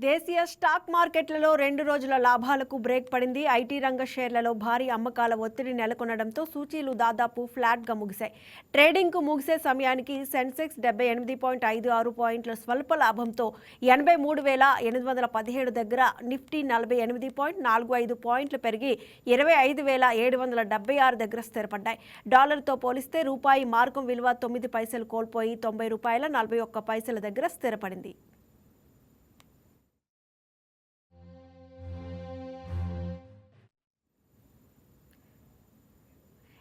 దేశీయ స్టాక్ మార్కెట్లలో 2 రోజుల లాభాలకు బ్రేక్ పడింది. ఐటీ రంగ షేర్లలో భారీ అమ్మకాల ఒత్తిడి నెలకొనడంతో సూచీలు దాదాపు ఫ్లాట్గా ముగిశాయి. ట్రేడింగ్కు ముగిసే సమయానికి సెన్సెక్స్ 78.56 పాయింట్ల స్వల్ప లాభంతో 83,817 దగ్గర, నిఫ్టీ 48.45 పాయింట్లు పెరిగి 25,776 దగ్గర స్థిరపడ్డాయి. డాలర్తో పోలిస్తే రూపాయి మార్కం విలువ 9 పైసలు కోల్పోయి ₹90.41 దగ్గర స్థిరపడింది.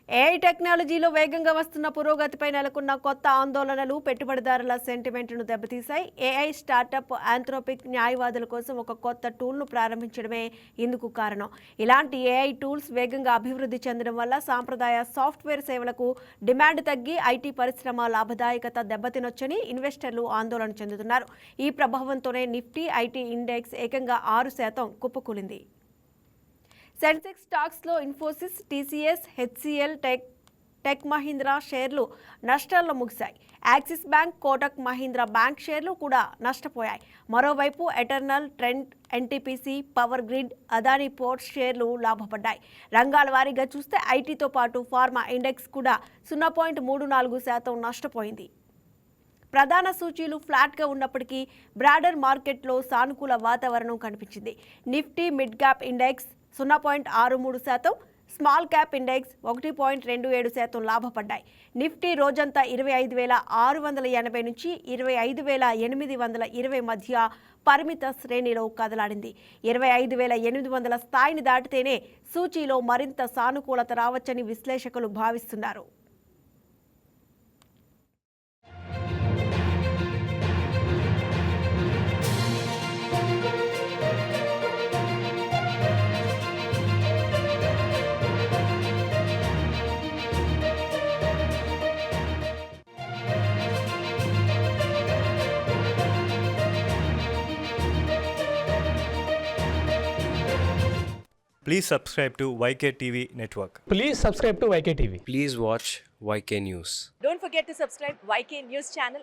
ఏఐ టెక్నాలజీలో వేగంగా వస్తున్న పురోగతిపై నెలకొన్న కొత్త ఆందోళనలు పెట్టుబడిదారుల సెంటిమెంట్ను దెబ్బతీశాయి. ఏఐ స్టార్టప్ ఆంథ్రోపిక్ న్యాయవాదుల కోసం ఒక కొత్త టూల్ను ప్రారంభించడమే ఇందుకు కారణం. ఇలాంటి ఏఐ టూల్స్ వేగంగా అభివృద్ధి చెందడం వల్ల సాంప్రదాయ సాఫ్ట్వేర్ సేవలకు డిమాండ్ తగ్గి ఐటీ పరిశ్రమ లాభదాయకత దెబ్బతినొచ్చని ఇన్వెస్టర్లు ఆందోళన చెందుతున్నారు. ఈ ప్రభావంతోనే నిఫ్టీ ఐటీ ఇండెక్స్ ఏకంగా 6% కుప్పకూలింది. సెన్సెక్స్ స్టాక్స్లో Infosys, TCS, HCl, tech Mahindra షేర్లు నష్టాల్లో ముగిశాయి. Axis bank, Kotak Mahindra bank షేర్లు కూడా నష్టపోయాయి. మరోవైపు eternal, Trent, NTPC, power grid, Adani ports షేర్లు లాభపడ్డాయి. రంగాల వారీగా చూస్తే ఐటీతో పాటు ఫార్మా ఇండెక్స్ కూడా 0.34% నష్టపోయింది. ప్రధాన సూచీలు ఫ్లాట్గా ఉన్నప్పటికీ బ్రాడర్ మార్కెట్లో సానుకూల వాతావరణం కనిపించింది. Nifty mid cap index 0.63%, small cap index 1.27% లాభపడ్డాయి. నిఫ్టీ రోజంతా 25,680 నుంచి 25,820 మధ్య పరిమిత శ్రేణిలో కదలాడింది. 25,800 స్థాయిని దాటితేనే సూచీలో మరింత సానుకూలత రావచ్చని విశ్లేషకులు భావిస్తున్నారు. Please subscribe to YK TV Network. Please subscribe to YK TV. Please watch YK News. Don't forget to subscribe YK News channel.